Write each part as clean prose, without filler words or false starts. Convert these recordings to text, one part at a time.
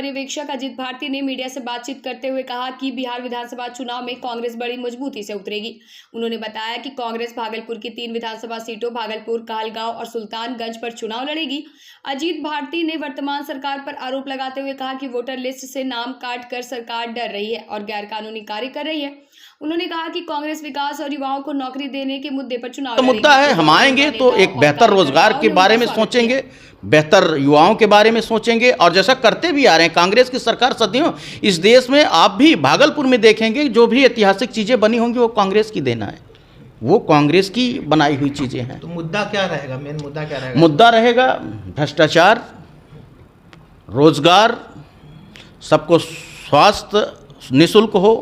पर्यवेक्षक अजीत भारती ने मीडिया से बातचीत करते हुए कहा कि बिहार विधानसभा चुनाव में कांग्रेस बड़ी मजबूती से उतरेगी। उन्होंने बताया कि कांग्रेस भागलपुर की 3 विधानसभा सीटों भागलपुर, कहलगांव और सुल्तानगंज पर चुनाव लड़ेगी। अजीत भारती ने वर्तमान सरकार पर आरोप लगाते हुए कहा कि वोटर लिस्ट से नाम काट कर सरकार डर रही है और गैरकानूनी कार्य कर रही है। उन्होंने कहा कि कांग्रेस विकास और युवाओं को नौकरी देने के मुद्दे पर चुनाव मुद्दा है। हम आएंगे तो एक बेहतर रोजगार के बारे में सोचेंगे, बेहतर युवाओं के बारे में सोचेंगे और जैसा करते भी आ रहे हैं कांग्रेस की सरकार सदियों इस देश में। आप भी भागलपुर में देखेंगे जो भी ऐतिहासिक चीज़ें बनी होंगी वो कांग्रेस की देना है, वो कांग्रेस की बनाई हुई चीज़ें हैं। तो मुद्दा क्या रहेगा? मेन मुद्दा क्या रहेगा? मुद्दा रहेगा भ्रष्टाचार, रोजगार, सबको स्वास्थ्य निःशुल्क हो,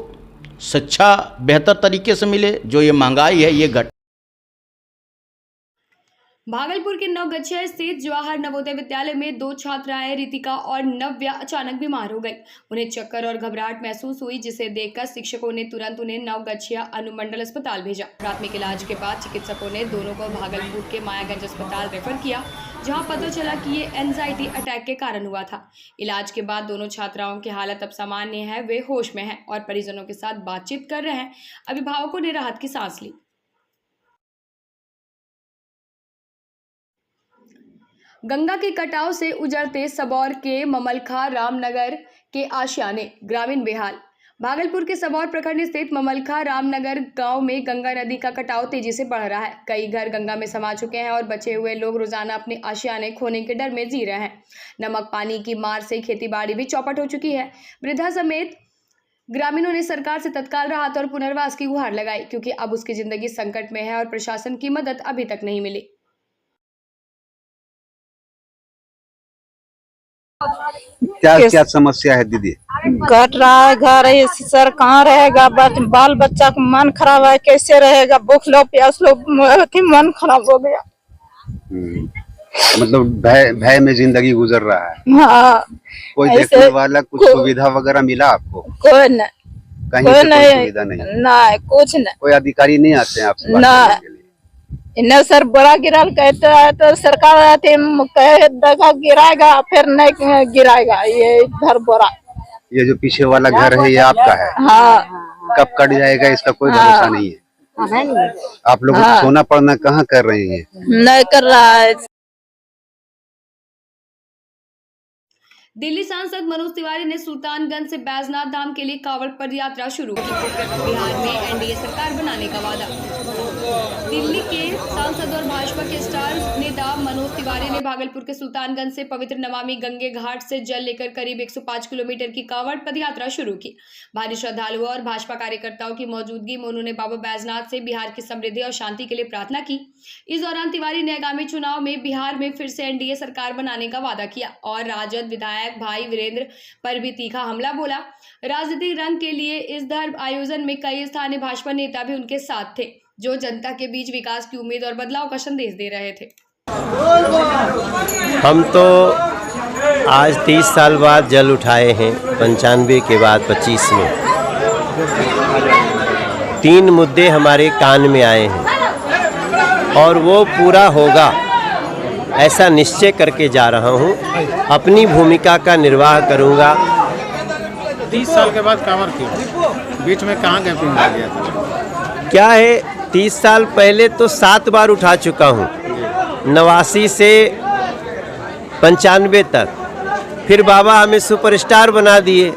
शिक्षा बेहतर तरीके से मिले, जो ये महंगाई है ये घट। भागलपुर के नवगछिया स्थित जवाहर नवोदय विद्यालय में 2 छात्राएं रितिका और नव्या अचानक बीमार हो गई। उन्हें चक्कर और घबराहट महसूस हुई, जिसे देखकर शिक्षकों ने तुरंत उन्हें नवगछिया अनुमंडल अस्पताल भेजा। प्राथमिक इलाज के बाद चिकित्सकों ने दोनों को भागलपुर के मायागंज अस्पताल रेफर किया, जहां पता चला कि ये एंजाइटी अटैक के कारण हुआ था। इलाज के बाद दोनों छात्राओं की हालत अब सामान्य है, वे होश में हैं और परिजनों के साथ बातचीत कर रहे हैं। अभिभावकों ने राहत की सांस ली। गंगा के कटाव से उजड़ते सबौर के ममलखा रामनगर के आशियाने, ग्रामीण बेहाल। भागलपुर के सबौर प्रखंड स्थित ममलखा रामनगर गांव में गंगा नदी का कटाव तेजी से बढ़ रहा है। कई घर गंगा में समा चुके हैं और बचे हुए लोग रोजाना अपने आशियाने खोने के डर में जी रहे हैं। नमक पानी की मार से खेतीबाड़ी भी चौपट हो चुकी है। वृद्धा समेत ग्रामीणों ने सरकार से तत्काल राहत और पुनर्वास की गुहार लगाई, क्योंकि अब उसकी जिंदगी संकट में है और प्रशासन की मदद अभी तक नहीं मिली। क्या समस्या है दीदी? कट रहा है घर, सर कहाँ रहेगा? बाल बच्चा का मन खराब है, कैसे रहेगा? भूख लो प्यास लो, मन खराब हो गया। मतलब भय में जिंदगी गुजर रहा है। हाँ, कोई देखने वाला, कुछ सुविधा वगैरह मिला आपको? कोई नहीं, कहीं से कोई सुविधा नहीं, कुछ नहीं। कोई अधिकारी नहीं आते हैं आपसे बात करने के लिए? इन्हें सर बड़ा गिरल कहते हैं तो सरकार आते कहे दगा गिराएगा, फिर नहीं गिराएगा। ये घर बोरा, ये जो पीछे वाला घर है ये आपका है? हाँ। कब कट जाएगा इसका कोई भरोसा नहीं है। आप लोग सोना पड़ना कहाँ कर रहे हैं? नहीं कर रहा है। दिल्ली सांसद मनोज तिवारी ने सुल्तानगंज से बैजनाथ धाम के लिए कांवड़ पदयात्रा शुरू की। बिहार में एनडीए सरकार बनाने का वादा। दिल्ली के सांसद और भाजपा के स्टार नेता मनोज तिवारी ने भागलपुर के सुल्तानगंज से पवित्र नमामि गंगे घाट से जल लेकर करीब 105 किलोमीटर की कांवड़ पदयात्रा शुरू की। भारी श्रद्धालुओं और भाजपा कार्यकर्ताओं की मौजूदगी में उन्होंने बाबा बैजनाथ से बिहार की समृद्धि और शांति के लिए प्रार्थना की। इस दौरान तिवारी ने आगामी चुनाव में बिहार में फिर से एनडीए सरकार बनाने का वादा किया और राजद विधायक भाई वीरेंद्र पर भी तीखा हमला बोला। राजनीतिक रंग के लिए इस धर्म आयोजन में कई स्थानीय भाजपा नेता भी उनके साथ थे, जो जनता के बीच विकास की उम्मीद और बदलाव का संदेश दे रहे थे। हम तो आज 30 साल बाद जल उठाए हैं, 95 के बाद 25 में 3 मुद्दे हमारे कान में आए हैं और वो पूरा होगा ऐसा निश्चय करके जा रहा हूँ। अपनी भूमिका का निर्वाह करूँगा। 30 साल के बाद कांवड़ क्यों? बीच में कहाँ गैपिंग आ गया था? क्या है, 30 साल पहले तो 7 बार उठा चुका हूँ, 89 से 95 तक। फिर बाबा हमें सुपरस्टार बना दिए,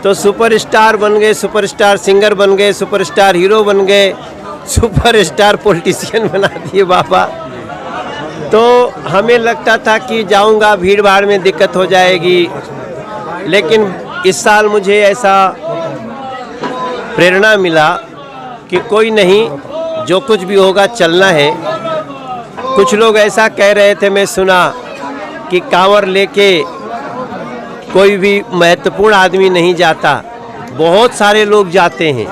तो सुपरस्टार बन गए, सुपरस्टार सिंगर बन गए, सुपरस्टार हीरो बन गए, सुपरस्टार पॉलिटिशियन बना दिए बाबा। तो हमें लगता था कि जाऊंगा भीड़ भाड़ में दिक्कत हो जाएगी, लेकिन इस साल मुझे ऐसा प्रेरणा मिला कि कोई नहीं, जो कुछ भी होगा चलना है। कुछ लोग ऐसा कह रहे थे, मैं सुना कि कांवड़ लेके कोई भी महत्वपूर्ण आदमी नहीं जाता, बहुत सारे लोग जाते हैं।